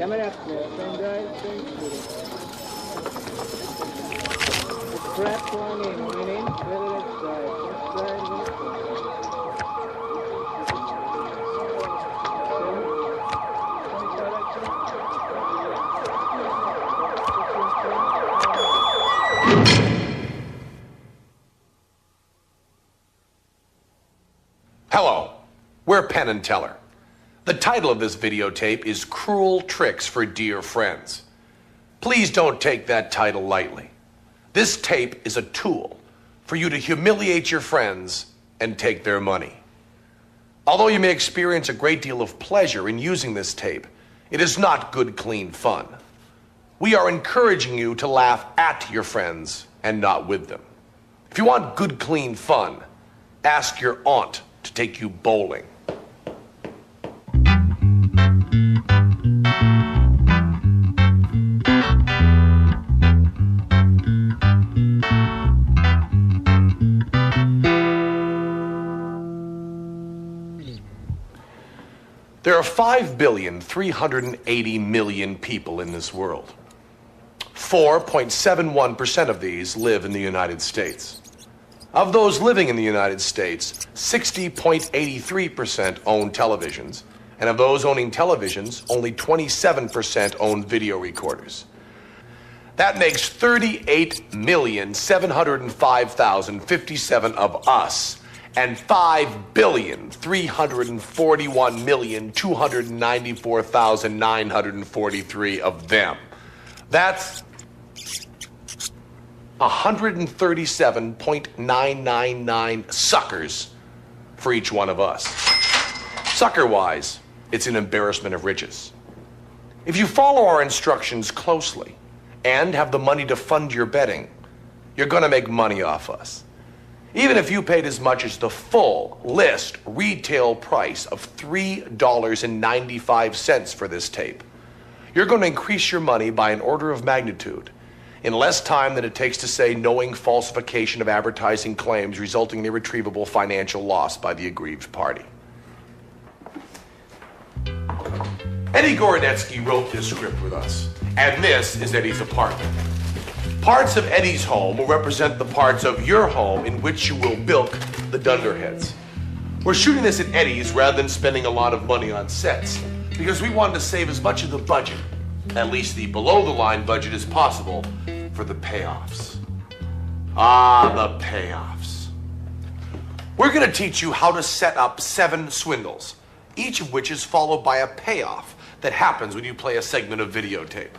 Camera pendrive, Scrap one in, whether it's Hello, we're Penn and Teller. The title of this videotape is Cruel Tricks for Dear Friends. Please don't take that title lightly. This tape is a tool for you to humiliate your friends and take their money. Although you may experience a great deal of pleasure in using this tape, it is not good, clean fun. We are encouraging you to laugh at your friends and not with them. If you want good, clean fun, ask your aunt to take you bowling. There are 5,380,000,000 people in this world. 4.71% of these live in the United States. Of those living in the United States, 60.83% own televisions, and of those owning televisions, only 27% own video recorders. That makes 38,705,057 of us, and 5,341,294,943 of them. That's 137.999 suckers for each one of us. Sucker-wise, it's an embarrassment of riches. If you follow our instructions closely and have the money to fund your betting, you're going to make money off us. Even if you paid as much as the full list retail price of $3.95 for this tape, you're going to increase your money by an order of magnitude in less time than it takes to say knowing falsification of advertising claims resulting in irretrievable financial loss by the aggrieved party. Eddie Gorodetsky wrote this script with us, and this is Eddie's apartment. Parts of Eddie's home will represent the parts of your home in which you will bilk the dunderheads. We're shooting this at Eddie's rather than spending a lot of money on sets because we wanted to save as much of the budget, at least the below-the-line budget, as possible for the payoffs. Ah, the payoffs. We're going to teach you how to set up 7 swindles, each of which is followed by a payoff that happens when you play a segment of videotape.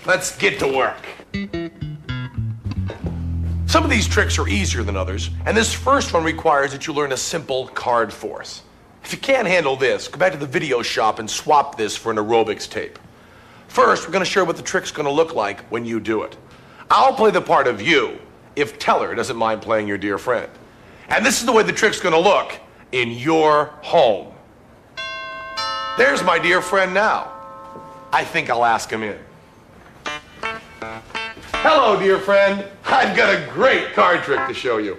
Let's get to work. Some of these tricks are easier than others, and this first one requires that you learn a simple card force. If you can't handle this, go back to the video shop and swap this for an aerobics tape. First, we're going to show what the trick's going to look like when you do it. I'll play the part of you if Teller doesn't mind playing your dear friend. And this is the way the trick's going to look in your home. There's my dear friend now. I think I'll ask him in. Hello, dear friend. I've got a great card trick to show you.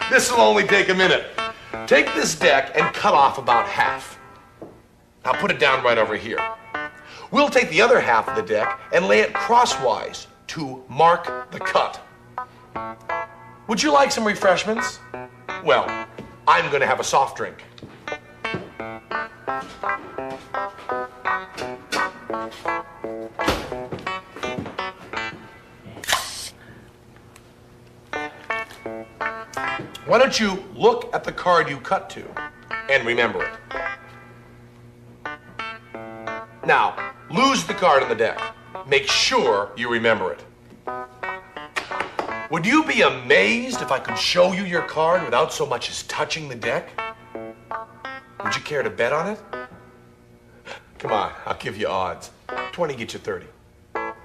This will only take a minute. Take this deck and cut off about half. Now put it down right over here. We'll take the other half of the deck and lay it crosswise to mark the cut. Would you like some refreshments? Well, I'm going to have a soft drink. Why don't you look at the card you cut to and remember it? Now, lose the card on the deck. Make sure you remember it. Would you be amazed if I could show you your card without so much as touching the deck? Would you care to bet on it? Come on, I'll give you odds. 20 gets you 30. I'm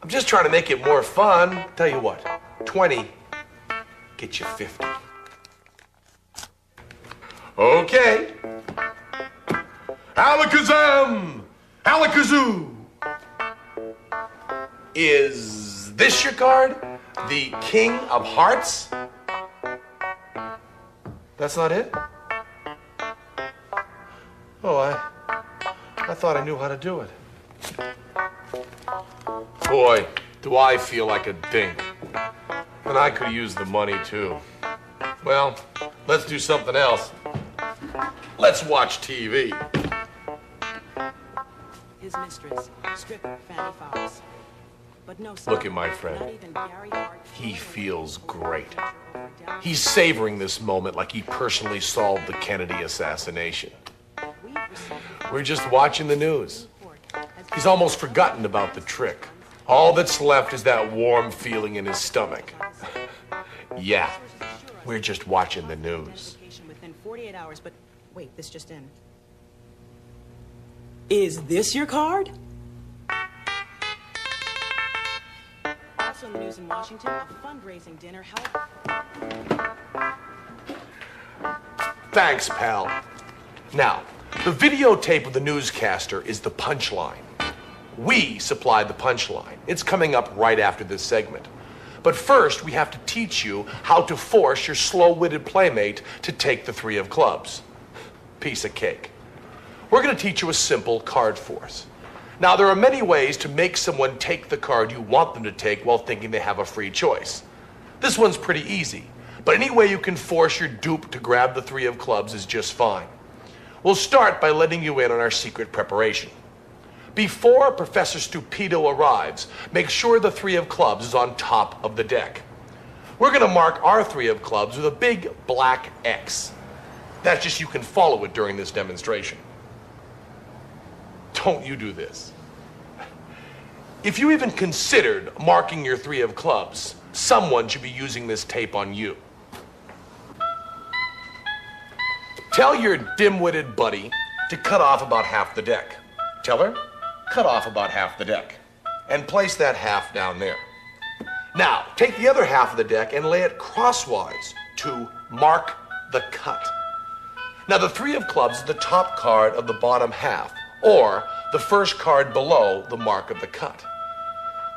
just trying to make it more fun. Tell you what, 20 gets you 50. Okay. Alakazam! Alakazoo! Is this your card? The King of Hearts? That's not it? Oh, I thought I knew how to do it. Boy, do I feel like a dink. And I could use the money, too. Well, let's do something else. Let's watch TV. His mistress, stripper Fanny Fox. But no, Look at my friend. He feels great. He's savoring this moment like he personally solved the Kennedy assassination. We're just watching the news. He's almost forgotten about the trick. All that's left is that warm feeling in his stomach. Yeah, we're just watching the news. Within 48 hours, but wait, this just in. Is this your card? Also in the news in Washington, a fundraising dinner held. Thanks, pal. Now, the videotape of the newscaster is the punchline. We supplied the punchline. It's coming up right after this segment. But first, we have to teach you how to force your slow-witted playmate to take the 3 of clubs. Piece of cake. We're going to teach you a simple card force. Now, there are many ways to make someone take the card you want them to take while thinking they have a free choice. This one's pretty easy, but any way you can force your dupe to grab the 3 of clubs is just fine. We'll start by letting you in on our secret preparation. Before Professor Stupido arrives, make sure the 3 of clubs is on top of the deck. We're going to mark our 3 of clubs with a big black X. That's just so you can follow it during this demonstration. Don't you do this. If you even considered marking your 3 of clubs, someone should be using this tape on you. Tell your dim-witted buddy to cut off about half the deck. Tell her, cut off about half the deck. And place that half down there. Now, take the other half of the deck and lay it crosswise to mark the cut. Now, the 3 of clubs is the top card of the bottom half, or the first card below the mark of the cut.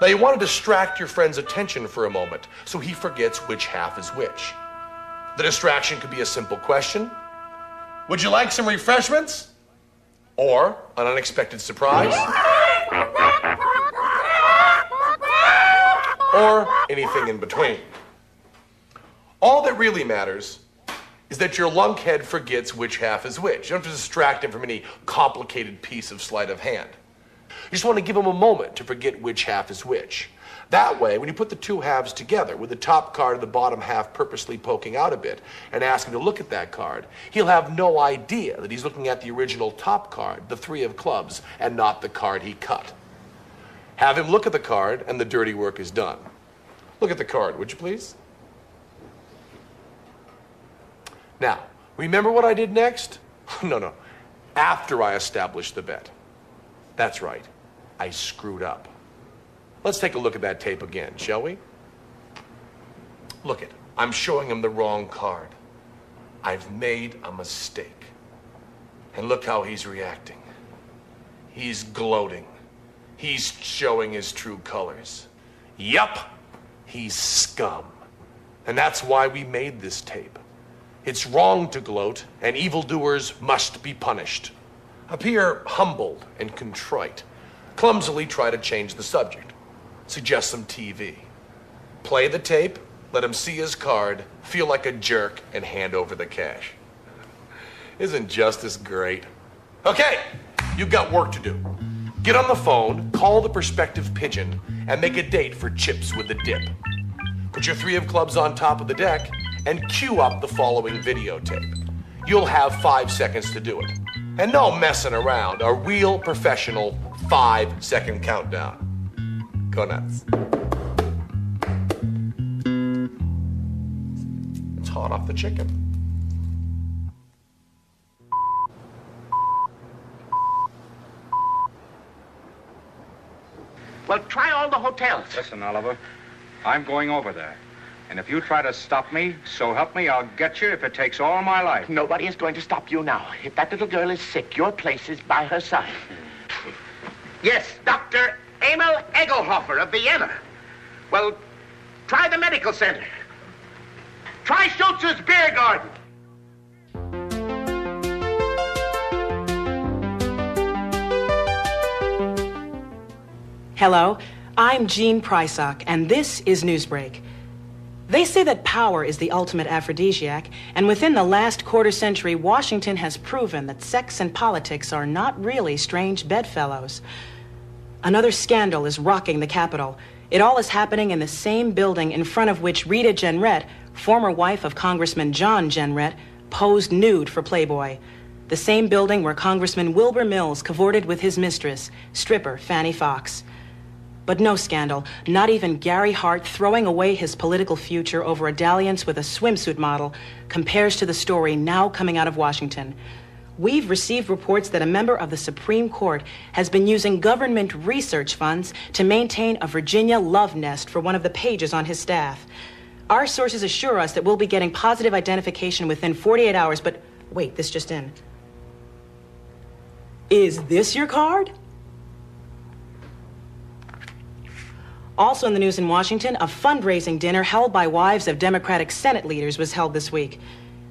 Now, you want to distract your friend's attention for a moment so he forgets which half is which. The distraction could be a simple question. Would you like some refreshments? Or an unexpected surprise? Or anything in between. All that really matters is that your lunkhead forgets which half is which. You don't have to distract him from any complicated piece of sleight of hand. You just want to give him a moment to forget which half is which. That way, when you put the 2 halves together with the top card and the bottom half purposely poking out a bit and ask him to look at that card, he'll have no idea that he's looking at the original top card, the 3 of clubs, and not the card he cut. Have him look at the card and the dirty work is done. Look at the card, would you please? Now, remember what I did next? No. After I established the bet. That's right. I screwed up. Let's take a look at that tape again, shall we? Look it. I'm showing him the wrong card. I've made a mistake. And look how he's reacting. He's gloating. He's showing his true colors. Yup, he's scum. And that's why we made this tape. It's wrong to gloat, and evildoers must be punished. Appear humbled and contrite. Clumsily try to change the subject. Suggest some TV. Play the tape, let him see his card, feel like a jerk, and hand over the cash. Isn't justice great? Okay, you've got work to do. Get on the phone, call the prospective pigeon, and make a date for chips with the dip. Put your 3 of clubs on top of the deck, and cue up the following videotape. You'll have 5 seconds to do it. And no messing around, a real professional 5-second countdown. Go nuts. It's hot off the chicken. Well, try all the hotels. Listen, Oliver, I'm going over there. And if you try to stop me, so help me, I'll get you if it takes all my life. Nobody is going to stop you now. If that little girl is sick, your place is by her side. Yes, Dr. Emil Egelhofer of Vienna. Well, try the medical center. Try Schultz's beer garden. Hello, I'm Jean Prysock, and this is Newsbreak. They say that power is the ultimate aphrodisiac, and within the last quarter century, Washington has proven that sex and politics are not really strange bedfellows. Another scandal is rocking the Capitol. It all is happening in the same building in front of which Rita Jenrette, former wife of Congressman John Jenrette, posed nude for Playboy. The same building where Congressman Wilbur Mills cavorted with his mistress, stripper Fannie Fox. But no scandal, not even Gary Hart throwing away his political future over a dalliance with a swimsuit model, compares to the story now coming out of Washington. We've received reports that a member of the Supreme Court has been using government research funds to maintain a Virginia love nest for one of the pages on his staff. Our sources assure us that we'll be getting positive identification within 48 hours, but wait, this just in. Is this your card? Also in the news in Washington, a fundraising dinner held by wives of Democratic Senate leaders was held this week.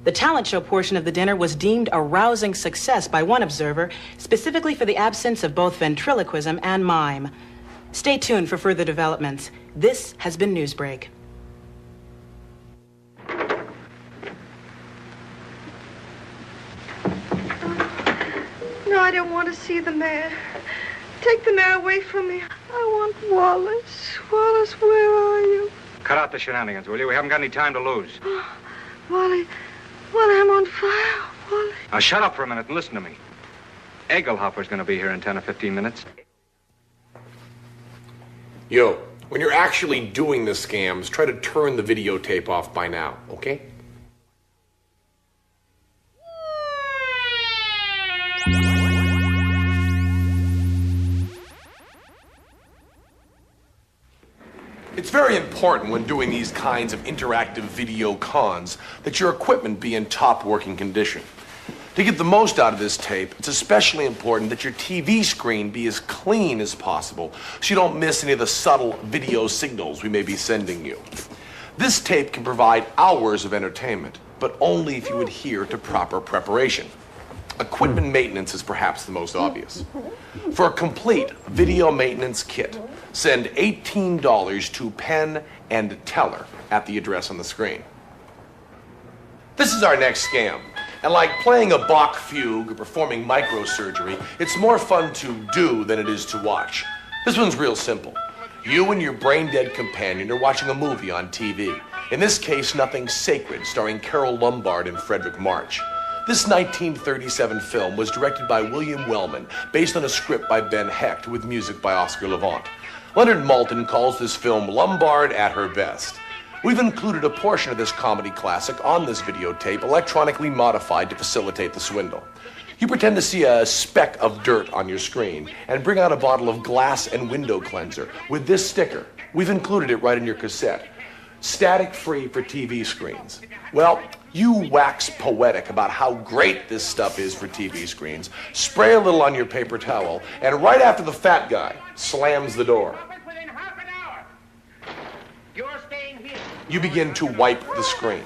The talent show portion of the dinner was deemed a rousing success by one observer, specifically for the absence of both ventriloquism and mime. Stay tuned for further developments. This has been Newsbreak. No, I don't want to see the mayor. Take the mayor away from me. I want Wallace. Wallace, where are you? Cut out the shenanigans, will you? We haven't got any time to lose. Oh, Wally, I'm on fire, Wally. Now, shut up for a minute and listen to me. Egelhofer's going to be here in 10 or 15 minutes. Yo, when you're actually doing the scams, try to turn the videotape off by now, okay? It's very important when doing these kinds of interactive video cons that your equipment be in top working condition. To get the most out of this tape, it's especially important that your TV screen be as clean as possible so you don't miss any of the subtle video signals we may be sending you. This tape can provide hours of entertainment, but only if you adhere to proper preparation. Equipment maintenance is perhaps the most obvious. For a complete video maintenance kit, send $18 to Penn and Teller at the address on the screen. This is our next scam. And like playing a Bach fugue or performing microsurgery, it's more fun to do than it is to watch. This one's real simple. You and your brain-dead companion are watching a movie on TV. In this case, Nothing Sacred, starring Carol Lombard and Frederick March. This 1937 film was directed by William Wellman, based on a script by Ben Hecht, with music by Oscar Levant. Leonard Maltin calls this film Lombard at her best. We've included a portion of this comedy classic on this videotape, electronically modified to facilitate the swindle. You pretend to see a speck of dirt on your screen and bring out a bottle of glass and window cleanser with this sticker. We've included it right in your cassette. Static-free for TV screens. Well, you wax poetic about how great this stuff is for TV screens, spray a little on your paper towel, and right after the fat guy slams the door, you begin to wipe the screen.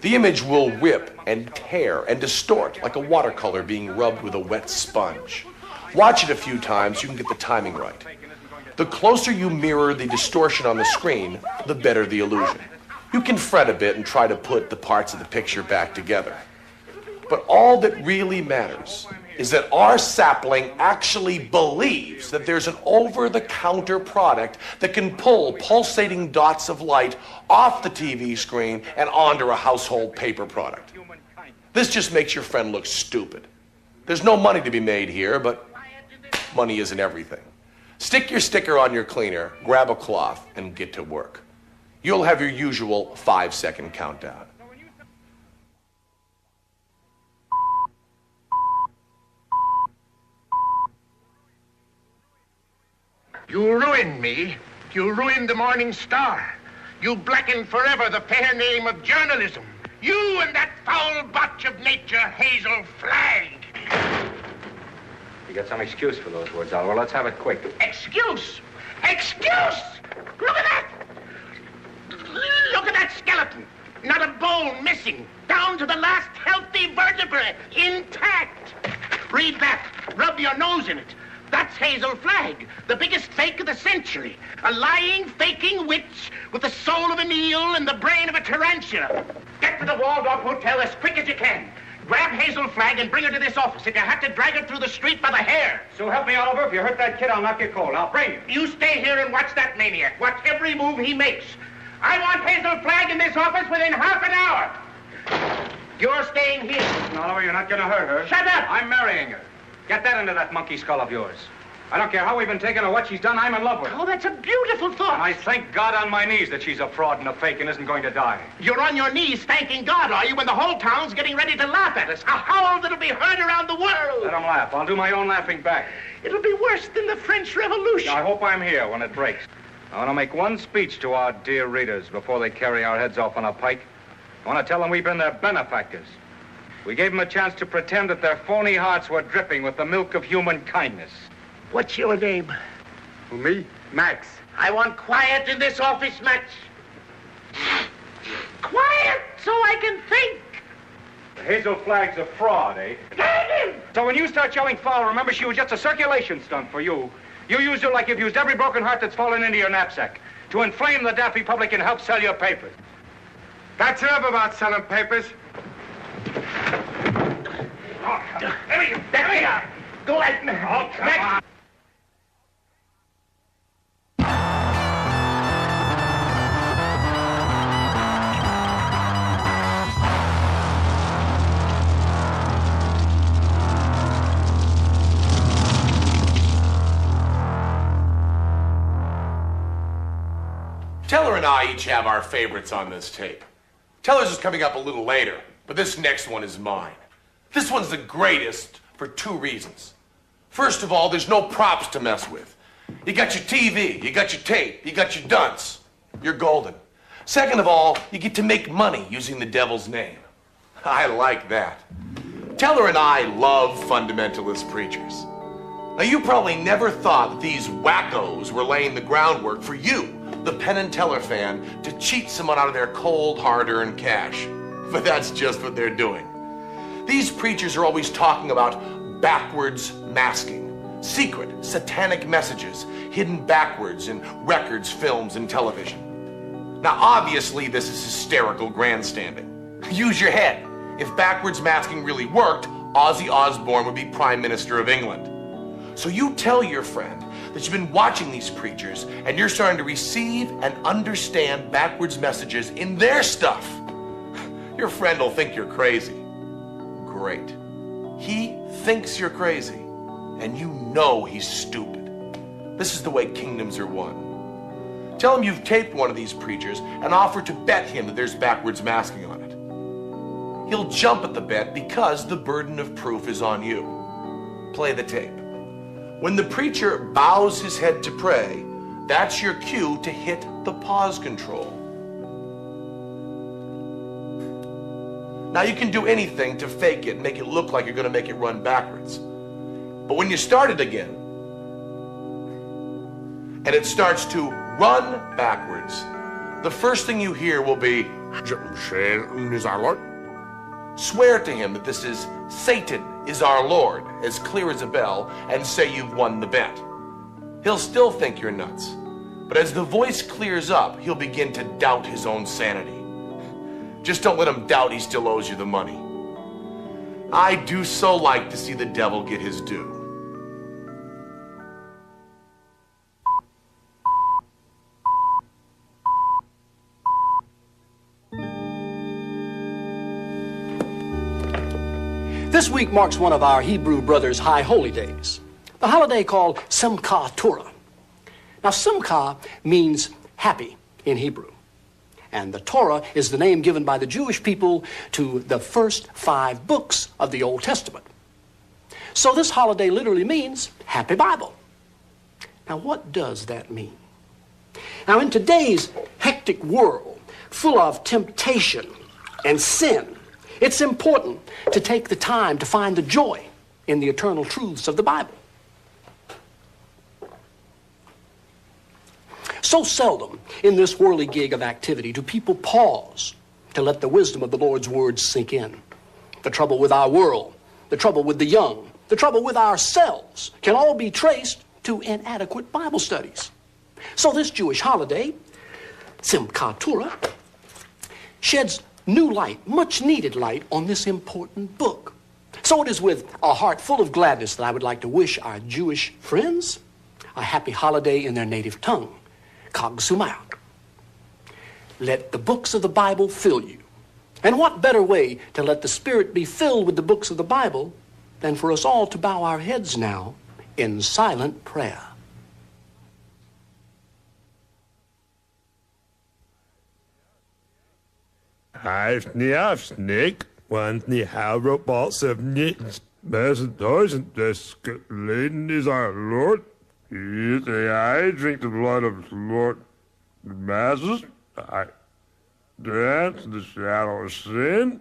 The image will rip and tear and distort like a watercolor being rubbed with a wet sponge. Watch it a few times so you can get the timing right. The closer you mirror the distortion on the screen, the better the illusion. You can fret a bit and try to put the parts of the picture back together. But all that really matters is that our sapling actually believes that there's an over-the-counter product that can pull pulsating dots of light off the TV screen and onto a household paper product. This just makes your friend look stupid. There's no money to be made here, but money isn't everything. Stick your sticker on your cleaner, grab a cloth, and get to work. You'll have your usual 5-second countdown. You ruined me. You ruined the Morning Star. You blackened forever the fair name of journalism. You and that foul botch of nature, Hazel Flagg. You got some excuse for those words, Oliver. Let's have it quick. Excuse? Excuse? Look at that! Look at that skeleton. Not a bone missing. Down to the last healthy vertebrae. Intact. Read that. Rub your nose in it. That's Hazel Flagg, the biggest fake of the century. A lying, faking witch with the soul of an eel and the brain of a tarantula. Get to the Waldorf Hotel as quick as you can. Grab Hazel Flagg and bring her to this office. If you have to drag her through the street by the hair. So help me, Oliver. If you hurt that kid, I'll knock you cold. I'll bring you. You stay here and watch that maniac. Watch every move he makes. I want Hazel Flagg in this office within half an hour. You're staying here. Listen, Oliver, you're not going to hurt her. Shut up! I'm marrying her. Get that into that monkey skull of yours. I don't care how we've been taken or what she's done, I'm in love with her. Oh, that's a beautiful thought. And I thank God on my knees that she's a fraud and a fake and isn't going to die. You're on your knees thanking God, are you, when the whole town's getting ready to laugh at us? A howl that'll be heard around the world. Let them laugh. I'll do my own laughing back. It'll be worse than the French Revolution. I hope I'm here when it breaks. I want to make one speech to our dear readers before they carry our heads off on a pike. I want to tell them we've been their benefactors. We gave them a chance to pretend that their phony hearts were dripping with the milk of human kindness. What's your name? Who, me? Max. I want quiet in this office, Max. Quiet so I can think. Hazel Flagg's a fraud, eh? So when you start yelling foul, remember she was just a circulation stunt for you. You used her like you've used every broken heart that's fallen into your knapsack to inflame the daffy public and help sell your papers. That's enough about selling papers. There we are. Go ahead. Max. Teller and I each have our favorites on this tape. Teller's is coming up a little later, but this next one is mine. This one's the greatest for two reasons. First of all, there's no props to mess with. You got your TV, you got your tape, you got your dunce. You're golden. Second of all, you get to make money using the devil's name. I like that. Teller and I love fundamentalist preachers. Now, you probably never thought that these wackos were laying the groundwork for you, the Penn and Teller fan, to cheat someone out of their cold, hard-earned cash. But that's just what they're doing. These preachers are always talking about backwards masking, secret, satanic messages hidden backwards in records, films, and television. Now, obviously, this is hysterical grandstanding. Use your head. If backwards masking really worked, Ozzy Osbourne would be Prime Minister of England. So you tell your friend that you've been watching these preachers and you're starting to receive and understand backwards messages in their stuff. Your friend will think you're crazy. Great. He thinks you're crazy, and you know he's stupid. This is the way kingdoms are won. Tell him you've taped one of these preachers and offer to bet him that there's backwards masking on it. He'll jump at the bet because the burden of proof is on you. Play the tape. When the preacher bows his head to pray, that's your cue to hit the pause control. Now, you can do anything to fake it and make it look like you're going to make it run backwards. But when you start it again, and it starts to run backwards, the first thing you hear will be, swear to him that this is Satan is our Lord, as clear as a bell, and say you've won the bet. He'll still think you're nuts. But as the voice clears up, he'll begin to doubt his own sanity. Just don't let him doubt he still owes you the money. I do so like to see the devil get his due. This week marks one of our Hebrew brothers' high holy days, the holiday called Simchat Torah. Now, Simcha means happy in Hebrew, and the Torah is the name given by the Jewish people to the first 5 books of the Old Testament. So this holiday literally means Happy Bible. Now, what does that mean? Now, in today's hectic world, full of temptation and sin, it's important to take the time to find the joy in the eternal truths of the Bible. So seldom in this whirligig of activity do people pause to let the wisdom of the Lord's words sink in. The trouble with our world, the trouble with the young, the trouble with ourselves can all be traced to inadequate Bible studies. So this Jewish holiday, Simchat Torah, sheds new light, much needed light, on this important book. So it is with a heart full of gladness that I would like to wish our Jewish friends a happy holiday in their native tongue, Chag Sameach. Let the books of the Bible fill you. And what better way to let the Spirit be filled with the books of the Bible than for us all to bow our heads now in silent prayer. Afsnick, want nie Harobots of Nittens, Messentoys des geleden is our Lord. Eat the eye, drink the blood of the Lord. The masses, I dance in the shadow of sin.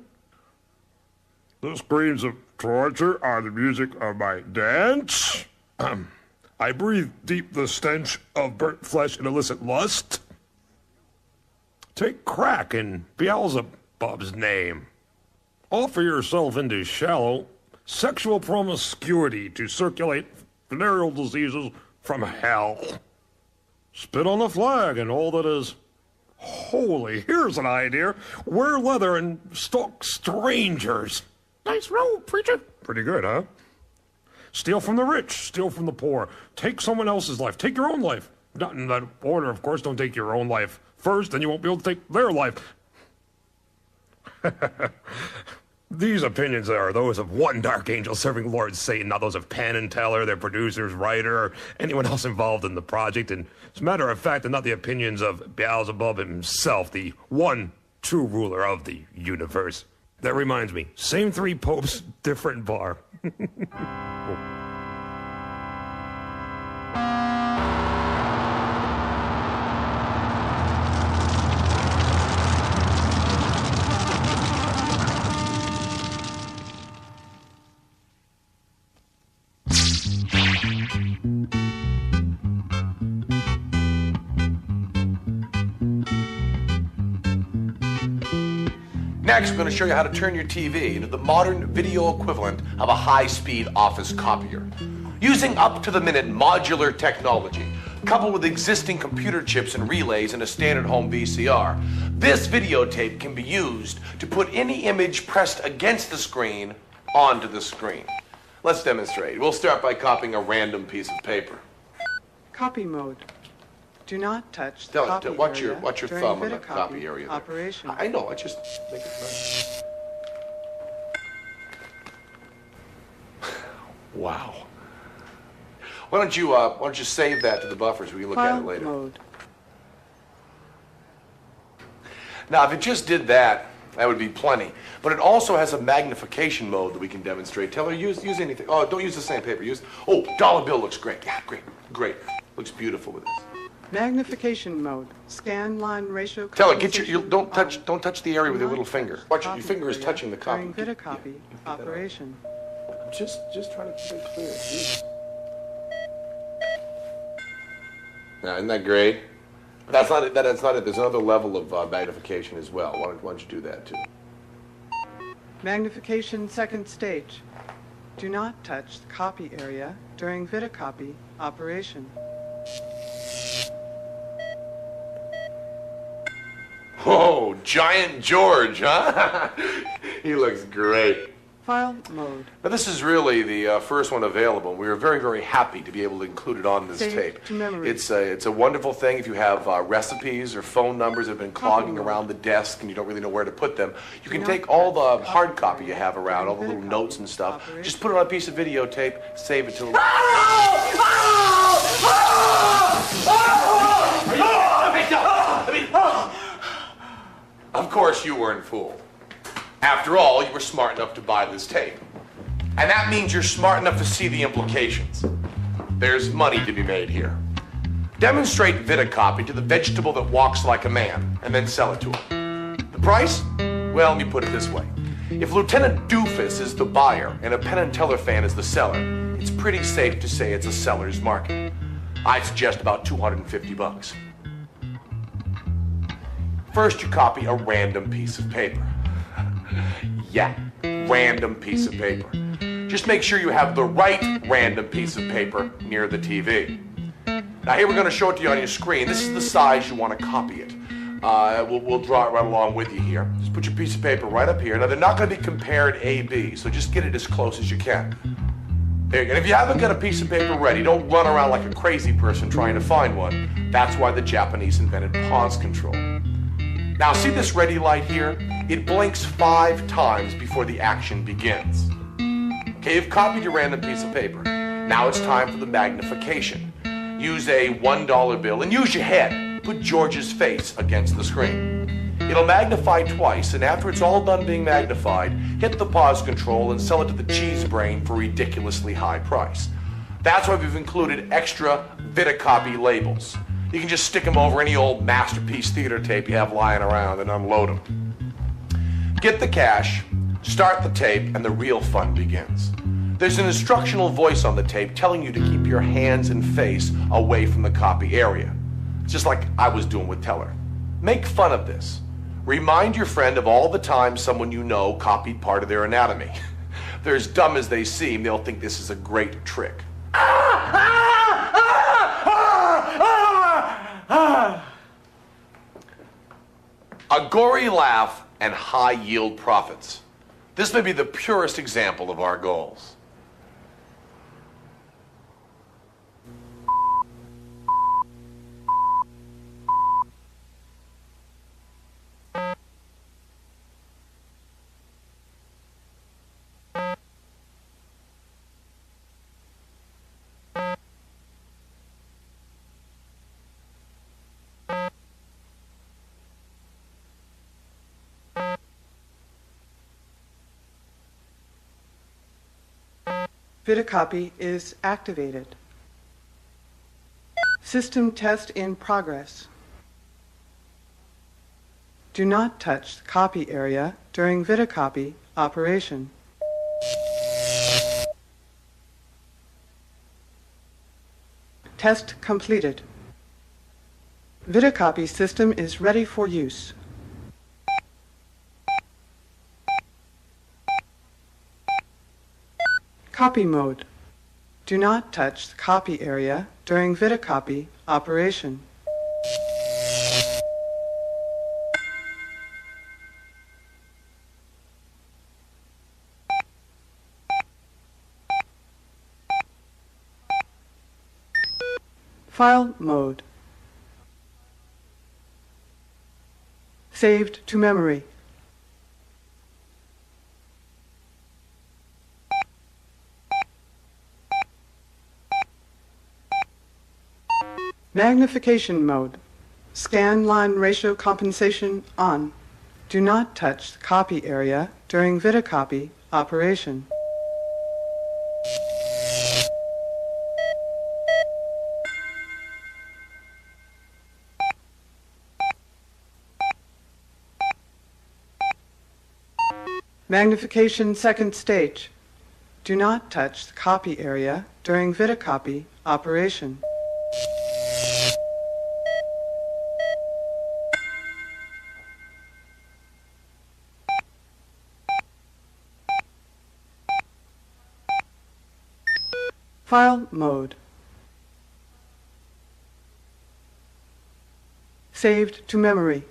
The screams of torture are the music of my dance. I breathe deep the stench of burnt flesh and illicit lust. Take crack in Beelzebub's name. Offer yourself into shallow sexual promiscuity to circulate venereal diseases from hell. Spit on the flag and all that is holy. Here's an idea. Wear leather and stalk strangers. Nice robe, preacher. Pretty good, huh? Steal from the rich, steal from the poor. Take someone else's life. Take your own life. Not in that order, of course. Don't take your own life first, then you won't be able to take their life. These opinions are those of one dark angel serving Lord Satan, not those of Penn and Teller, their producers, writer, or anyone else involved in the project. And as a matter of fact, they're not the opinions of Beelzebub himself, the one true ruler of the universe. That reminds me, same three popes, different bar. Next, we're going to show you how to turn your TV into the modern video equivalent of a high-speed office copier. Using up-to-the-minute modular technology, coupled with existing computer chips and relays in a standard home VCR, this videotape can be used to put any image pressed against the screen onto the screen. Let's demonstrate. We'll start by copying a random piece of paper. Copy mode. Do not touch the Tell copy it, watch your area during thumb on the Vidicopy copy area there. operation. I know, I just make it nice. Wow. Why don't you save that to the buffer so we can look at it later. Mode. Now, if it just did that, that would be plenty. But it also has a magnification mode that we can demonstrate. Tell her, use anything. Oh, don't use the same paper. Dollar bill looks great. Yeah, great. Looks beautiful with this. Magnification mode. Scan line ratio. Tell her, don't touch the area with your little finger. Watch it, your finger is touching the copy. During Vidicopy operation. Just trying to keep it clear. Now, isn't that great? That's not it. That's not it. There's another level of magnification as well. Why don't you do that too? Magnification second stage. Do not touch the copy area during Vidicopy operation. Whoa, Giant George, huh? He looks great. File mode. Now, this is really the first one available. We were very, very happy to be able to include it on this Save tape. to memory. It's a wonderful thing if you have recipes or phone numbers that have been clogging around the desk and you don't really know where to put them. You can take all the hard copy you have around, all the little notes and stuff, just put it on a piece of videotape, save it to... Of course you weren't fooled. After all, you were smart enough to buy this tape. And that means you're smart enough to see the implications. There's money to be made here. Demonstrate Vidicopy to the vegetable that walks like a man, and then sell it to him. The price? Well, let me put it this way. If Lieutenant Doofus is the buyer and a Penn and Teller fan is the seller, it's pretty safe to say it's a seller's market. I suggest about $250. First, you copy a random piece of paper. Yeah, random piece of paper. Just make sure you have the right random piece of paper near the TV. Now here we're going to show it to you on your screen. This is the size you want to copy it. We'll draw it right along with you here. Just put your piece of paper right up here. Now they're not going to be compared A-B, so just get it as close as you can. There you go. And if you haven't got a piece of paper ready, don't run around like a crazy person trying to find one. That's why the Japanese invented pause control. Now see this ready light here? It blinks 5 times before the action begins. Okay, you've copied your random piece of paper. Now it's time for the magnification. Use a $1 bill and use your head. Put George's face against the screen. It'll magnify twice, and after it's all done being magnified, hit the pause control and sell it to the cheese brain for a ridiculously high price. That's why we've included extra Vitacopy labels. You can just stick them over any old Masterpiece theater tape you have lying around and unload them. Get the cash, start the tape, and the real fun begins. There's an instructional voice on the tape telling you to keep your hands and face away from the copy area. Just like I was doing with Teller. Make fun of this. Remind your friend of all the times someone you know copied part of their anatomy. If they're as dumb as they seem, they'll think this is a great trick. A gory laugh and high yield profits. This may be the purest example of our goals. Vitacopy is activated. System test in progress. Do not touch the copy area during Vitacopy operation. Test completed. Vitacopy system is ready for use. Copy mode. Do not touch the copy area during Vitacopy operation. File mode. Saved to memory. Magnification mode. Scan line ratio compensation on. Do not touch the copy area during Vitacopy operation. Magnification second stage. Do not touch the copy area during Vitacopy operation. File mode. Saved to memory.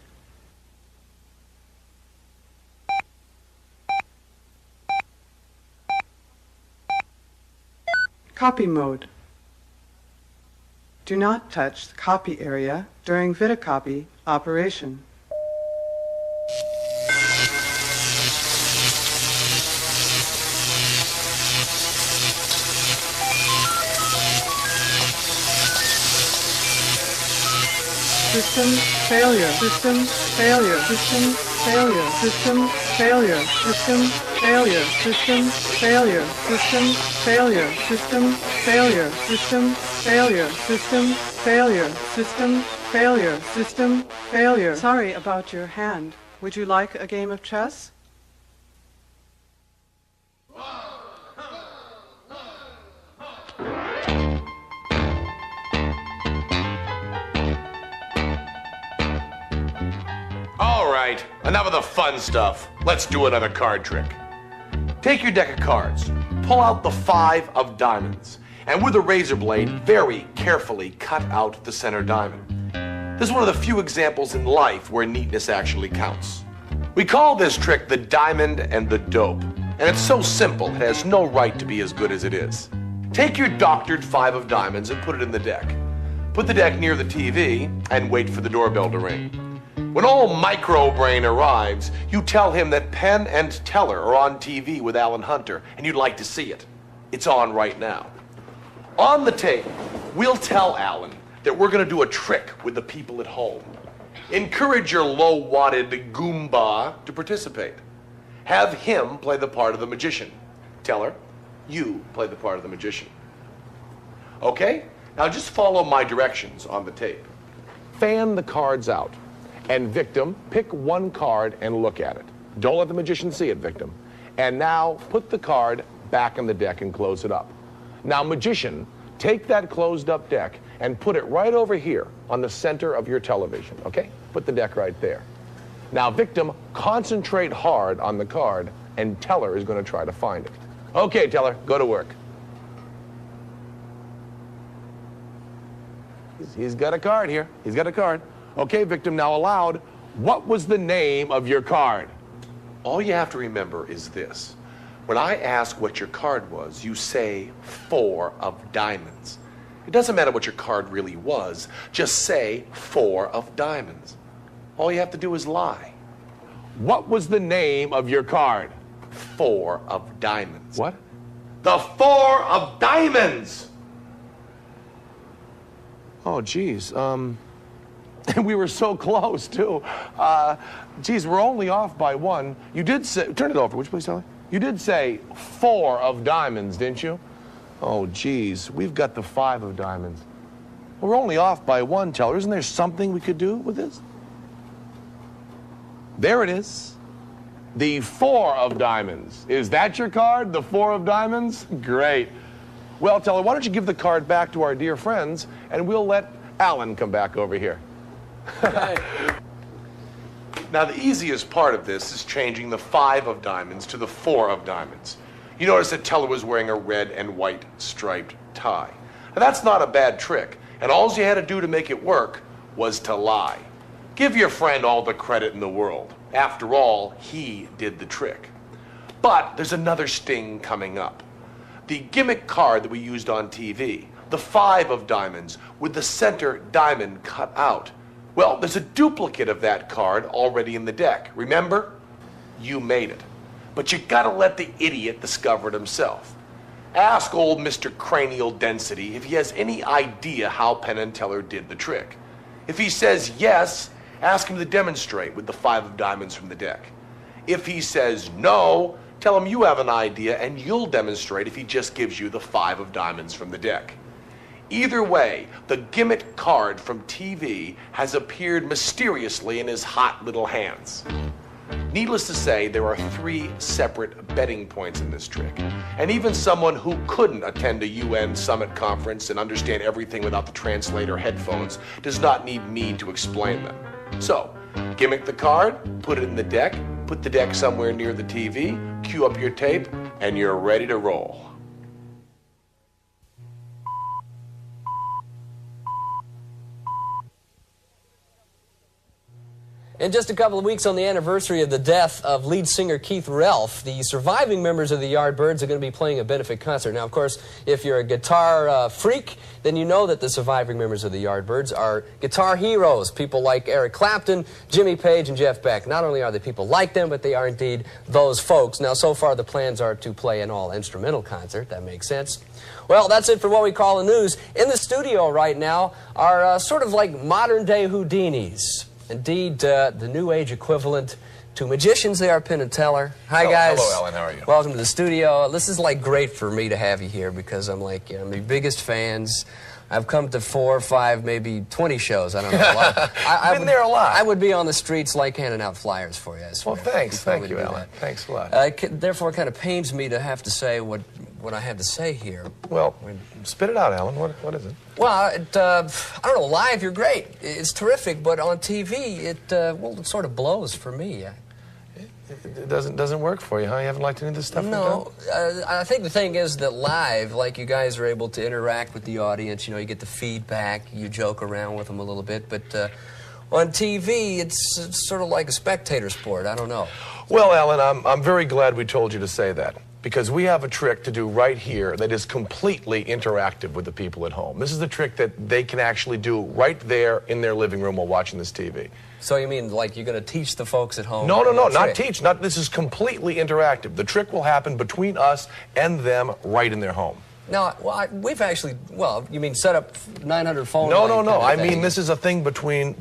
Copy mode. Do not touch the copy area during Vitacopy operation. System failure. System failure. System failure. System failure. System failure. System failure. System failure. System failure. System failure. System failure. System failure. System failure. Sorry about your hand. Would you like a game of chess? All right, enough of the fun stuff. Let's do another card trick. Take your deck of cards, pull out the 5 of diamonds, and with a razor blade, very carefully cut out the center diamond. This is one of the few examples in life where neatness actually counts. We call this trick the diamond and the dope, and it's so simple it has no right to be as good as it is. Take your doctored 5 of diamonds and put it in the deck. Put the deck near the TV and wait for the doorbell to ring. When old Microbrain arrives, you tell him that Penn and Teller are on TV with Alan Hunter, and you'd like to see it. It's on right now. On the tape, we'll tell Alan that we're going to do a trick with the people at home. Encourage your low-watted Goomba to participate. Have him play the part of the magician. Teller, you play the part of the magician. Okay? Now just follow my directions on the tape. Fan the cards out. And victim, pick one card and look at it. Don't let the magician see it, victim. And now put the card back in the deck and close it up. Now, magician, take that closed up deck and put it right over here on the center of your television, okay? Put the deck right there. Now, victim, concentrate hard on the card, and Teller is going to try to find it. Okay, Teller, go to work. He's got a card here. He's got a card. Okay, victim, now aloud, what was the name of your card? All you have to remember is this. When I ask what your card was, you say 4 of diamonds. It doesn't matter what your card really was. Just say 4 of diamonds. All you have to do is lie. What was the name of your card? 4 of diamonds. What? The 4 of diamonds! Oh, geez. We were so close, too. Geez, we're only off by 1. You did say... Turn it over, would you please, Sally? You did say 4 of diamonds, didn't you? Oh, geez, we've got the 5 of diamonds. Well, we're only off by 1, Teller. Isn't there something we could do with this? There it is. The 4 of diamonds. Is that your card, the 4 of diamonds? Great. Well, Teller, why don't you give the card back to our dear friends, and we'll let Alan come back over here. Now, the easiest part of this is changing the 5 of diamonds to the 4 of diamonds. You notice that Teller was wearing a red and white striped tie. Now, that's not a bad trick, and all you had to do to make it work was to lie. Give your friend all the credit in the world. After all, he did the trick. But there's another sting coming up. The gimmick card that we used on TV, the 5 of diamonds with the center diamond cut out. Well, there's a duplicate of that card already in the deck. Remember? You made it. But you gotta let the idiot discover it himself. Ask old Mr. Cranial Density if he has any idea how Penn and Teller did the trick. If he says yes, ask him to demonstrate with the 5 of diamonds from the deck. If he says no, tell him you have an idea and you'll demonstrate if he just gives you the 5 of diamonds from the deck. Either way, the gimmick card from TV has appeared mysteriously in his hot little hands. Needless to say, there are 3 separate betting points in this trick. And even someone who couldn't attend a UN summit conference and understand everything without the translator headphones does not need me to explain them. So, gimmick the card, put it in the deck, put the deck somewhere near the TV, cue up your tape, and you're ready to roll. In just a couple of weeks on the anniversary of the death of lead singer Keith Relf, the surviving members of the Yardbirds are going to be playing a benefit concert. Now, of course, if you're a guitar freak, then you know that the surviving members of the Yardbirds are guitar heroes, people like Eric Clapton, Jimmy Page, and Jeff Beck. Not only are they people like them, but they are indeed those folks. Now, so far, the plans are to play an all-instrumental concert. That makes sense. Well, that's it for what we call the news. In the studio right now are sort of like modern-day Houdinis. Indeed, the new age equivalent to magicians. They are Penn and Teller. Hi, guys. Hello, Alan. How are you? Welcome to the studio. This is like great for me to have you here because I'm like, I'm your biggest fans. I've come to 4, 5, maybe 20 shows. I don't know. I've been there a lot. I would be on the streets like handing out flyers for you. I swear. Well, thanks. Thank you, Alan. Thanks a lot. Therefore, it kind of pains me to have to say what I have to say here. Well, spit it out, Alan. What is it? Well, I don't know. Live, you're great. It's terrific, but on TV, it sort of blows for me. It doesn't work for you, huh? You haven't liked any of this stuff? No, I think the thing is that live, like, you guys are able to interact with the audience. You know, you get the feedback, you joke around with them a little bit, but on TV, it's sort of like a spectator sport. I don't know. Well, Alan, I'm very glad we told you to say that, because we have a trick to do right here that is completely interactive with the people at home. This is the trick that they can actually do right there in their living room while watching this TV. So you mean like you're going to teach the folks at home? No, not teach. This is completely interactive. The trick will happen between us and them right in their home. Now, we've actually, you mean set up 900 phone No. kind of I thing. mean, this is a thing between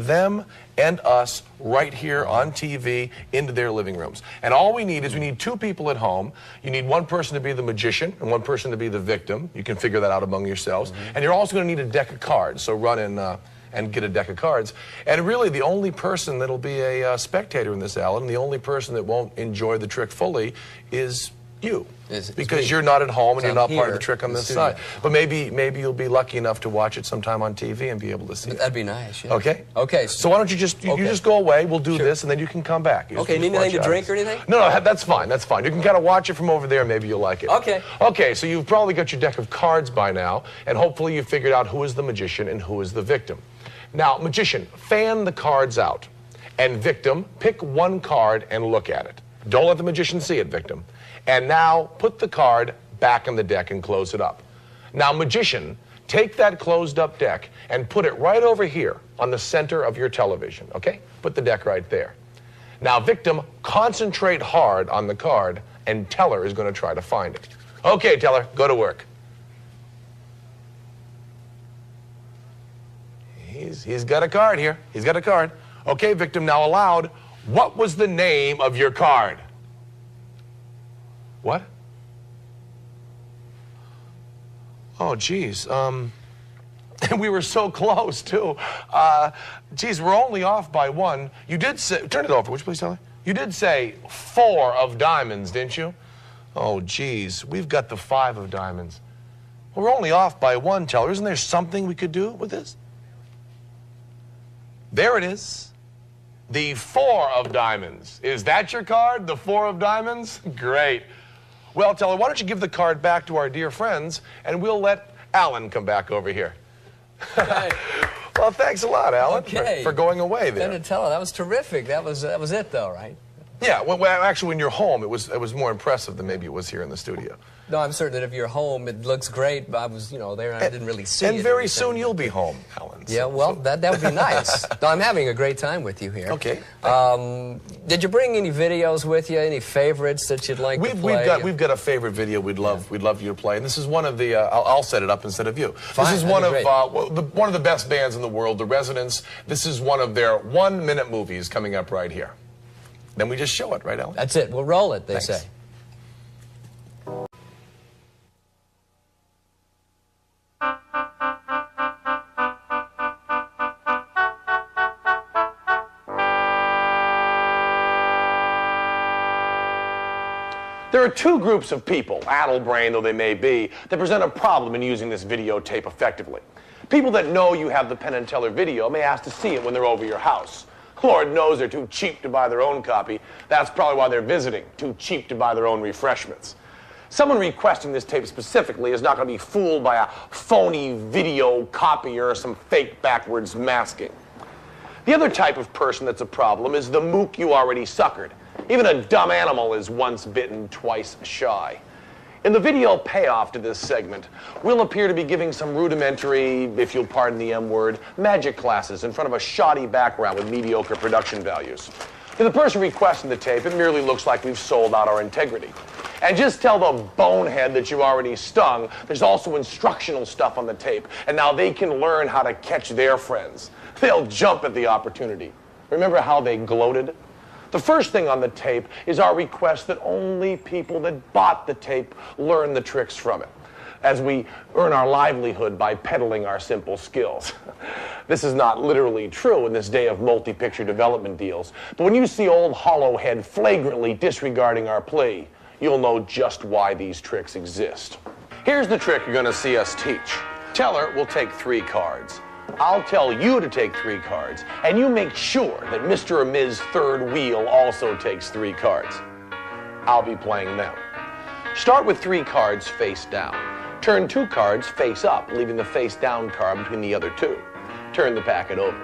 them and us right here on TV into their living rooms. And all we need is we need two people at home. You need one person to be the magician and one person to be the victim. You can figure that out among yourselves. And you're also going to need a deck of cards. So run and get a deck of cards. And really, the only person that'll be a spectator in this, Alan, the only person that won't enjoy the trick fully is you. Because you're not at home and you're not part of the trick on this side. But maybe you'll be lucky enough to watch it sometime on TV and be able to see it. That'd be nice, yeah. Okay? Okay. So why don't you just go away, we'll do this, and then you can come back. Okay, need anything to drink or anything? No, that's fine, that's fine. You can kind of watch it from over there, maybe you'll like it. Okay. Okay, so you've probably got your deck of cards by now, and hopefully you've figured out who is the magician and who is the victim. Now, magician, fan the cards out. And victim, pick one card and look at it. Don't let the magician see it, victim. And now, put the card back in the deck and close it up. Now, magician, take that closed up deck and put it right over here on the center of your television, okay? Put the deck right there. Now, victim, concentrate hard on the card, and Teller is going to try to find it. Okay, Teller, go to work. He's got a card here. He's got a card. Okay, victim, now aloud, what was the name of your card? What? Oh, geez. We were so close, too. Geez, we're only off by one. You did say, turn it over, would you please, Teller? You did say 4 of diamonds, didn't you? Oh, geez, we've got the 5 of diamonds. Well, we're only off by 1, Teller. Isn't there something we could do with this? There it is. The 4 of diamonds. Is that your card, the 4 of diamonds? Great. Well, Teller, why don't you give the card back to our dear friends, and we'll let Alan come back over here. Okay. Well, thanks a lot, Alan, Okay. for going away there. Penn and Teller, that was terrific. That was it, though, right? Yeah, well, actually, when you're home, it was more impressive than maybe it was here in the studio. No, I'm certain that if you're home, it looks great. But I was, there, and I didn't really see it. And very soon you'll be home, Alan. Yeah, well, that would be nice. No, I'm having a great time with you here. Okay. Did you bring any videos with you? Any favorites that you'd like to play? We've got a favorite video we'd love you to play, and this is one of the. I'll set it up instead of you. Fine, this is one of the best bands in the world, The Residents. This is one of their 1-minute movies coming up right here. Then we just show it, right, Alan? That's it. We'll roll it, they Thanks. say. There are 2 groups of people, addle-brained though they may be, that present a problem in using this videotape effectively. People that know you have the Penn and Teller video may ask to see it when they're over your house. Lord knows they're too cheap to buy their own copy. That's probably why they're visiting, too cheap to buy their own refreshments. Someone requesting this tape specifically is not going to be fooled by a phony video copier or some fake backwards masking. The other type of person that's a problem is the mook you already suckered. Even a dumb animal is once bitten, twice shy. In the video payoff to this segment, we'll appear to be giving some rudimentary, if you'll pardon the M word, magic classes in front of a shoddy background with mediocre production values. To the person requesting the tape, it merely looks like we've sold out our integrity. And just tell the bonehead that you already stung, there's also instructional stuff on the tape, and now they can learn how to catch their friends. They'll jump at the opportunity. Remember how they gloated? The first thing on the tape is our request that only people that bought the tape learn the tricks from it, as we earn our livelihood by peddling our simple skills. This is not literally true in this day of multi-picture development deals, but when you see old Hollowhead flagrantly disregarding our plea, you'll know just why these tricks exist. Here's the trick you're going to see us teach. Teller will take 3 cards. I'll tell you to take 3 cards, and you make sure that Mr. or Ms. Third Wheel also takes 3 cards. I'll be playing them. Start with 3 cards face down. Turn 2 cards face up, leaving the face down card between the other 2. Turn the packet over.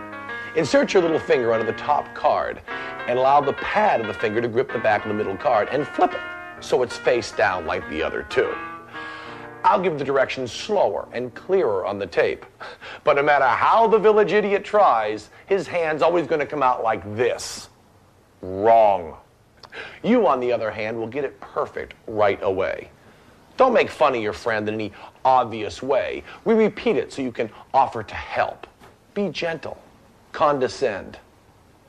Insert your little finger under the top card and allow the pad of the finger to grip the back of the middle card and flip it so it's face down like the other 2. I'll give the directions slower and clearer on the tape. But no matter how the village idiot tries, his hand's always going to come out like this. Wrong. You, on the other hand, will get it perfect right away. Don't make fun of your friend in any obvious way. We repeat it so you can offer to help. Be gentle. Condescend.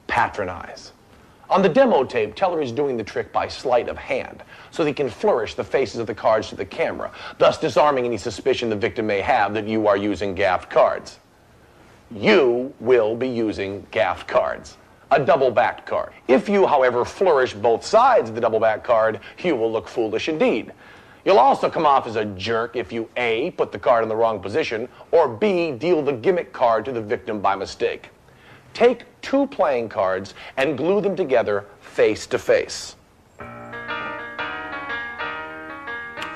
Patronize. On the demo tape, Teller is doing the trick by sleight of hand, so that he can flourish the faces of the cards to the camera, thus disarming any suspicion the victim may have that you are using gaffed cards. You will be using gaffed cards, a double-backed card. If you, however, flourish both sides of the double-backed card, you will look foolish indeed. You'll also come off as a jerk if you A, put the card in the wrong position, or B, deal the gimmick card to the victim by mistake. Take 2 playing cards and glue them together face to face.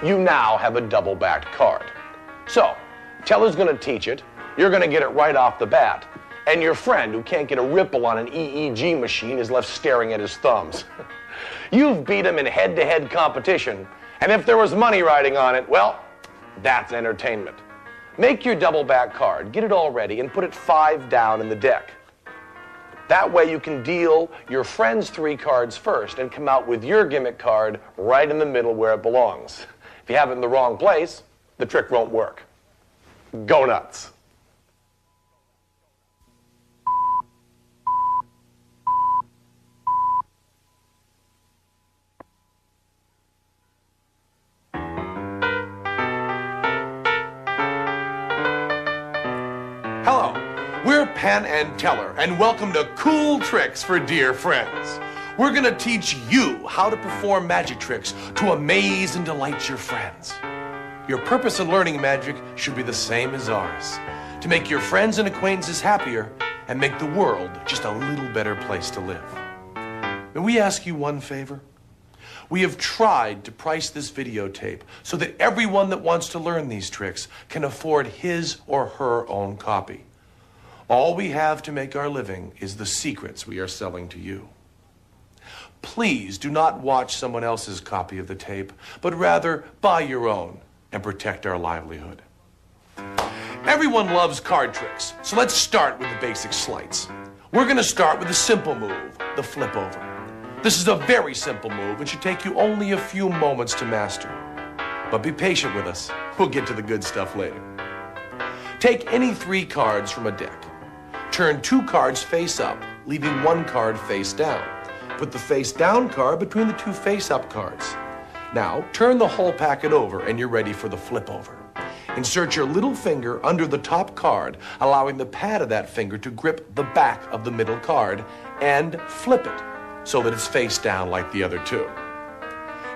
You now have a double-backed card. So, Teller's going to teach it, you're going to get it right off the bat, and your friend who can't get a ripple on an EEG machine is left staring at his thumbs. You've beat him in head-to-head competition, and if there was money riding on it, well, that's entertainment. Make your double-back card, get it all ready, and put it 5 down in the deck. That way you can deal your friend's 3 cards first and come out with your gimmick card right in the middle where it belongs. If you have it in the wrong place, the trick won't work. Go nuts. Hello, we're Penn and Teller, and welcome to Cool Tricks for Dear Friends. We're going to teach you how to perform magic tricks to amaze and delight your friends. Your purpose in learning magic should be the same as ours, to make your friends and acquaintances happier and make the world just a little better place to live. May we ask you one favor? We have tried to price this videotape so that everyone that wants to learn these tricks can afford his or her own copy. All we have to make our living is the secrets we are selling to you. Please do not watch someone else's copy of the tape, but rather buy your own and protect our livelihood. Everyone loves card tricks, so let's start with the basic sleights. We're going to start with a simple move, the flip over. This is a very simple move and should take you only a few moments to master. But be patient with us. We'll get to the good stuff later. Take any 3 cards from a deck. Turn 2 cards face up, leaving 1 card face down. Put the face down card between the 2 face up cards. Now, turn the whole packet over and you're ready for the flip over. Insert your little finger under the top card, allowing the pad of that finger to grip the back of the middle card, and flip it so that it's face down like the other 2.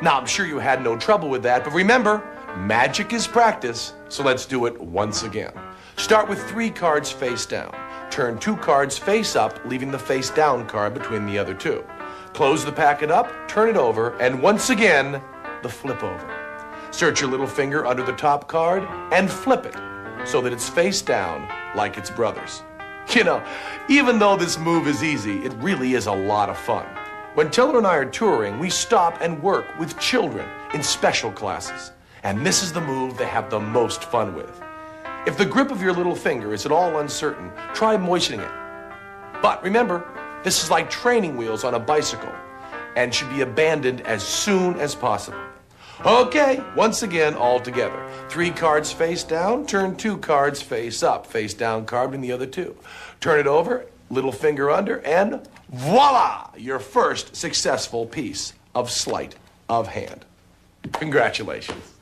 Now, I'm sure you had no trouble with that, but remember, magic is practice, so let's do it once again. Start with 3 cards face down. Turn 2 cards face up, leaving the face down card between the other 2. Close the packet up, turn it over, and once again, the flip over. Insert your little finger under the top card and flip it so that it's face down like its brothers. You know, even though this move is easy, it really is a lot of fun. When Teller and I are touring, we stop and work with children in special classes. And this is the move they have the most fun with. If the grip of your little finger is at all uncertain, try moistening it. But remember, this is like training wheels on a bicycle and should be abandoned as soon as possible. Okay, once again, all together. 3 cards face down, turn 2 cards face up, face down card in the other 2. Turn it over, little finger under, and voila! Your first successful piece of sleight of hand. Congratulations.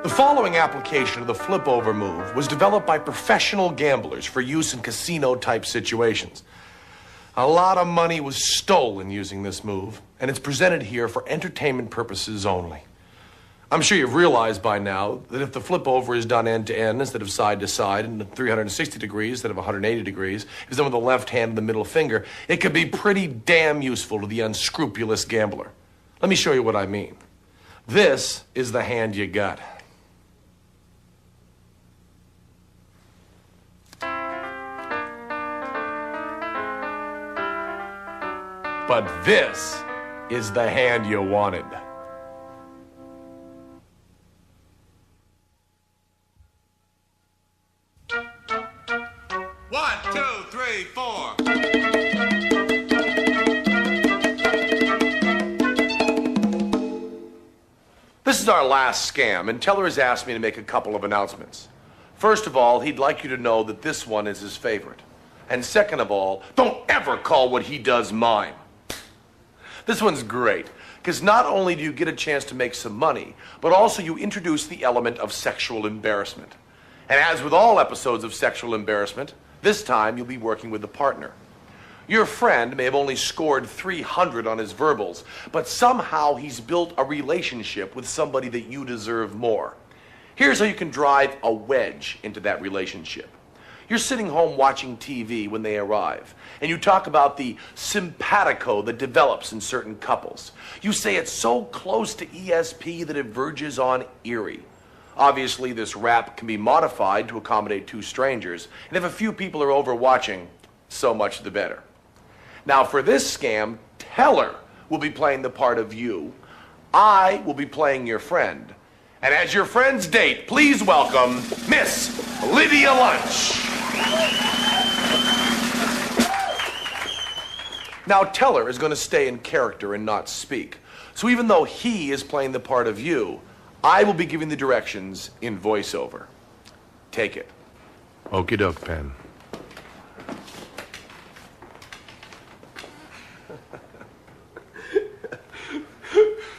The following application of the flip-over move was developed by professional gamblers for use in casino-type situations. A lot of money was stolen using this move, and it's presented here for entertainment purposes only. I'm sure you've realized by now that if the flip over is done end to end instead of side to side and 360 degrees instead of 180 degrees, if it's done with the left hand and the middle finger, it could be pretty damn useful to the unscrupulous gambler. Let me show you what I mean. This is the hand you got. But this is the hand you wanted. 1, 2, 3, 4. This is our last scam, and Teller has asked me to make a couple of announcements. First of all, he'd like you to know that this one is his favorite. And second of all, don't ever call what he does mine. This one's great, because not only do you get a chance to make some money, but also you introduce the element of sexual embarrassment. And as with all episodes of sexual embarrassment, this time you'll be working with a partner. Your friend may have only scored 300 on his verbals, but somehow he's built a relationship with somebody that you deserve more. Here's how you can drive a wedge into that relationship. You're sitting home watching TV when they arrive, and you talk about the simpatico that develops in certain couples. You say it's so close to ESP that it verges on eerie. Obviously, this rap can be modified to accommodate two strangers, and if a few people are over watching, so much the better. Now, for this scam, Teller will be playing the part of you. I will be playing your friend. And as your friend's date, please welcome Miss Lydia Lunch. Now, Teller is going to stay in character and not speak. So even though he is playing the part of you, I will be giving the directions in voiceover. Take it. Okie doke, Penn.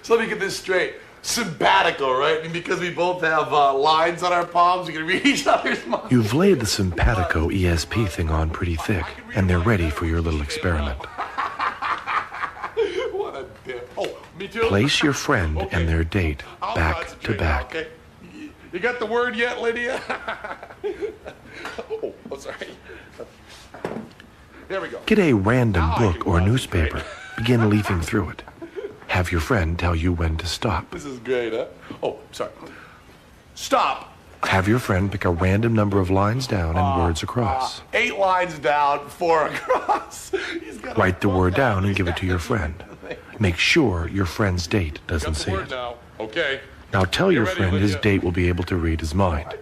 So let me get this straight. Simpatico, right? I mean, because we both have lines on our palms, we can read each other's minds. You've laid the simpatico ESP thing on pretty thick, and they're ready for your little experiment. What a dip. Oh, me too? Place your friend and their date back to back. Okay. You got the word yet, Lydia? Oh, sorry. There we go. Get a random book or newspaper. Begin leafing through it. Have your friend tell you when to stop. This is great, huh? Oh, sorry. Stop. Have your friend pick a random number of lines down and words across. 8 lines down, 4 across. Write the word down and give it to your friend. Make sure your friend's date doesn't see it. Now. Okay. Now tell your friend his date will be able to read his mind.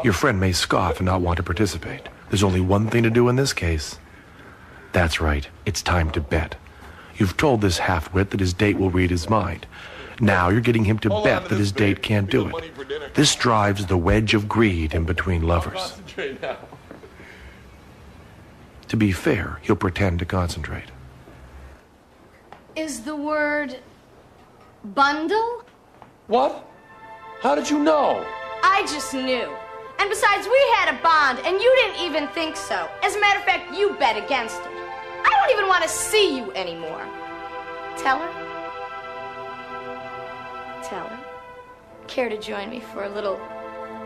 Your friend may scoff and not want to participate. There's only one thing to do in this case. That's right, it's time to bet. You've told this half-wit that his date will read his mind. Now you're getting him to bet that his date can't do it. This drives the wedge of greed in between lovers. To be fair, he'll pretend to concentrate. Is the word bundle? What? How did you know? I just knew. And besides, we had a bond, and you didn't even think so. As a matter of fact, you bet against it. I don't even want to see you anymore. Teller? Teller? Care to join me for a little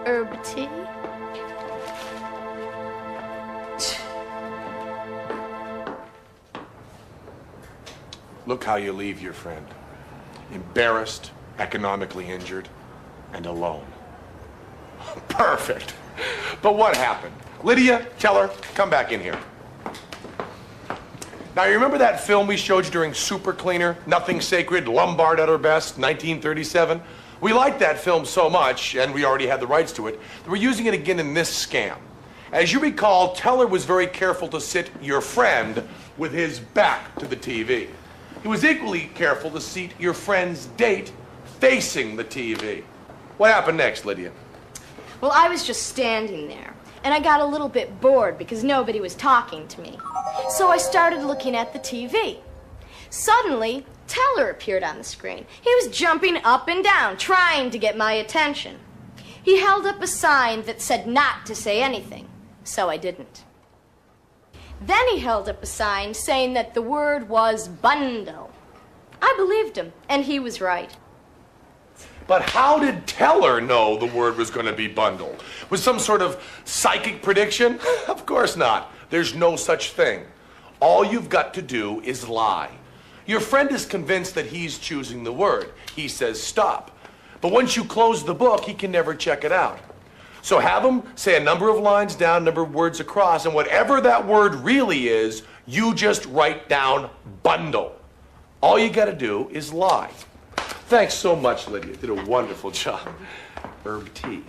herb tea? Look how you leave your friend. Embarrassed, economically injured, and alone. Perfect. But what happened? Lydia, Teller, come back in here. Now, you remember that film we showed you during Super Cleaner, Nothing Sacred, Lombard at Her Best, 1937? We liked that film so much, and we already had the rights to it, that we're using it again in this scam. As you recall, Teller was very careful to sit your friend with his back to the TV. He was equally careful to seat your friend's date facing the TV. What happened next, Lydia? Well, I was just standing there, and I got a little bit bored because nobody was talking to me. So I started looking at the TV. Suddenly, Teller appeared on the screen. He was jumping up and down, trying to get my attention. He held up a sign that said not to say anything, so I didn't. Then he held up a sign saying that the word was bundle. I believed him, and he was right. But how did Teller know the word was going to be bundle? Was some sort of psychic prediction? Of course not. There's no such thing. All you've got to do is lie. Your friend is convinced that he's choosing the word. He says stop. But once you close the book, he can never check it out. So have him say a number of lines down, number of words across, and whatever that word really is, you just write down bundle. All you got to do is lie. Thanks so much, Lydia. Did a wonderful job. Herb tea.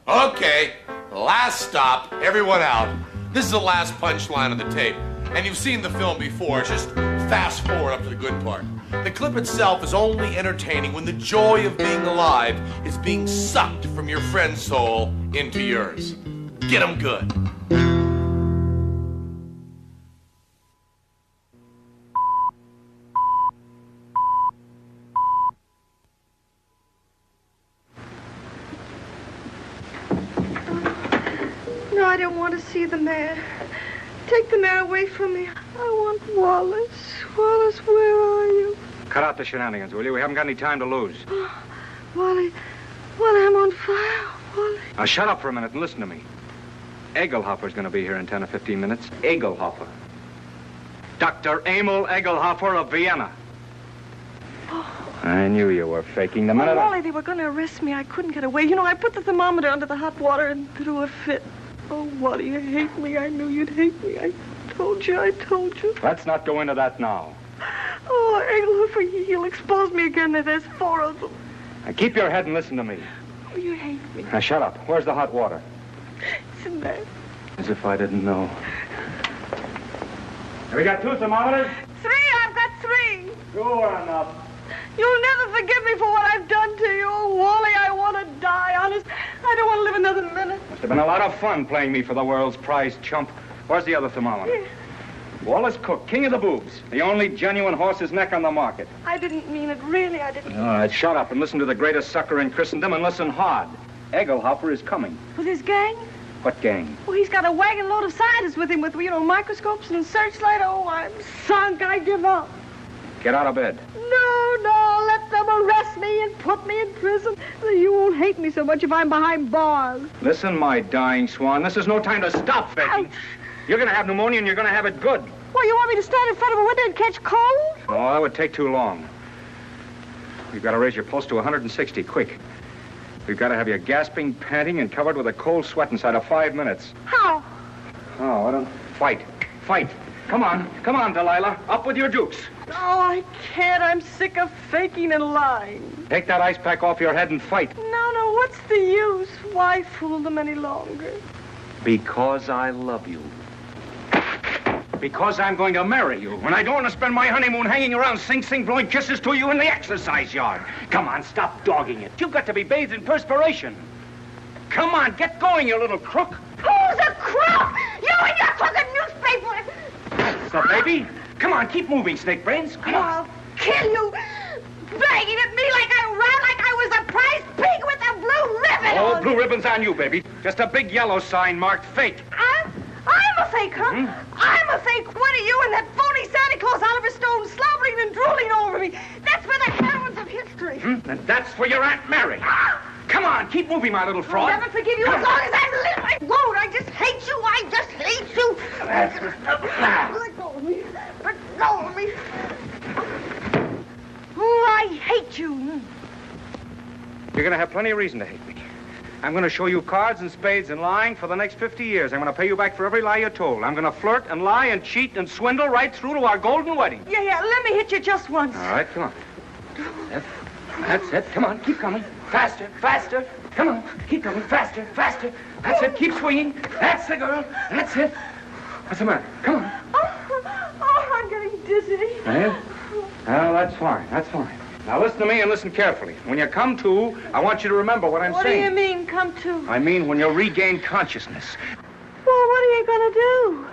Okay, last stop. Everyone out. This is the last punchline of the tape. And you've seen the film before. Just fast forward up to the good part. The clip itself is only entertaining when the joy of being alive is being sucked from your friend's soul into yours. Get 'em good. No, I don't want to see the mayor. Take the mayor away from me. I want Wallace. Wallace, where are you? Cut out the shenanigans, will you? We haven't got any time to lose. Oh, Wally, I'm on fire, Wally. Now shut up for a minute and listen to me. Egelhofer's going to be here in 10 or 15 minutes. Egelhofer. Dr. Emil Egelhofer of Vienna. Oh. I knew you were faking the minute. Wally, they were going to arrest me. I couldn't get away. You know, I put the thermometer under the hot water and threw a fit. Oh, Wally, you hate me. I knew you'd hate me. I told you. Let's not go into that now. Oh, Egelhofer, he'll expose me again. There's 4 of them. Now keep your head and listen to me. Oh, you hate me. Now shut up. Where's the hot water? It's in there. As if I didn't know. Have we got 2 thermometers? 3, I've got 3. Sure enough. You'll never forgive me for what I've done to you. Oh, Wally, I want to die, honest. I don't want to live another minute. Must have been a lot of fun playing me for the world's prize chump. Where's the other thermometer? Here. Wallace Cook, king of the boobs. The only genuine horse's neck on the market. I didn't mean it, really, I didn't. All right, shut up and listen to the greatest sucker in Christendom and listen hard. Egelhofer is coming. With his gang? What gang? Well, he's got a wagon load of scientists with him with, microscopes and searchlight. Oh, I'm sunk. I give up. Get out of bed. No, let them arrest me and put me in prison. You won't hate me so much if I'm behind bars. Listen, my dying swan, this is no time to stop faking. Ouch. You're going to have pneumonia and you're going to have it good. Well, you want me to stand in front of a window and catch cold? Oh, that would take too long. We've got to raise your pulse to 160, quick. We've got to have you gasping, panting, and covered with a cold sweat inside of 5 minutes. How? Oh, I don't... Fight. Come on, Delilah. Up with your dukes. Oh, I can't. I'm sick of faking and lying. Take that ice pack off your head and fight. No, what's the use? Why fool them any longer? Because I love you. Because I'm going to marry you, and I don't want to spend my honeymoon hanging around Sing Sing blowing kisses to you in the exercise yard. Come on, stop dogging it. You've got to be bathed in perspiration. Come on, get going, you little crook. Who's a crook? You and your crooked newspaper. So, baby, come on, keep moving, Snake Brains. Come on. I'll kill you. Begging at me like I was a prize pig with a blue ribbon Oh, on. blue ribbon's on you, baby. Just a big yellow sign marked fake. I'm a fake, huh? I'm a fake. What are you and that phony Santa Claus Oliver Stone slobbering and drooling over me? That's for the heroines of history. And that's for your Aunt Mary. Come on, keep moving, my little fraud. I'll never forgive you as long as I live. I won't. I just hate you. I just hate you. Let go of me. Let go of me. Oh, I hate you. You're going to have plenty of reason to hate me. I'm going to show you cards and spades and lying for the next 50 years. I'm going to pay you back for every lie you told. I'm going to flirt and lie and cheat and swindle right through to our golden wedding. Yeah, let me hit you just once. All right, come on. That's it. Come on, keep coming. Faster. Come on, keep coming. Faster. That's it. Keep swinging. That's the girl. That's it. What's the matter? Come on. Oh, I'm getting dizzy. Yeah? Oh, that's fine. Now listen to me and listen carefully. When you come to, I want you to remember what I'm saying. What do you mean, come to? I mean when you regain consciousness. Well, what are you going to do?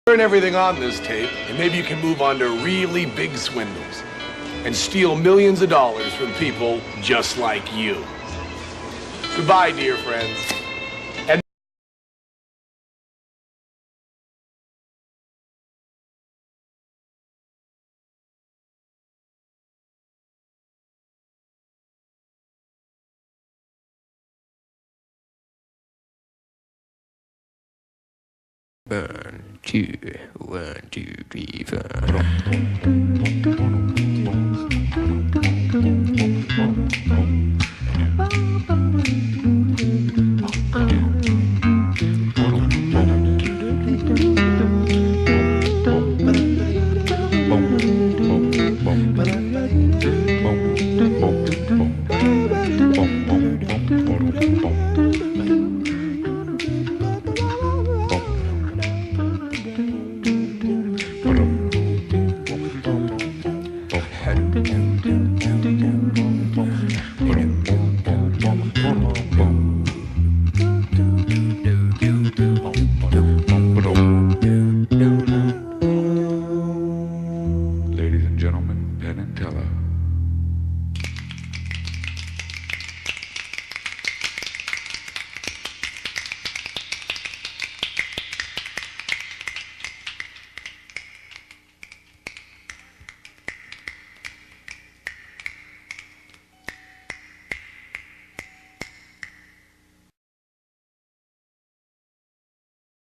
Learn everything on this tape, and maybe you can move on to really big swindles and steal millions of dollars from people just like you. Goodbye, dear friends. And One, two, 3, 4.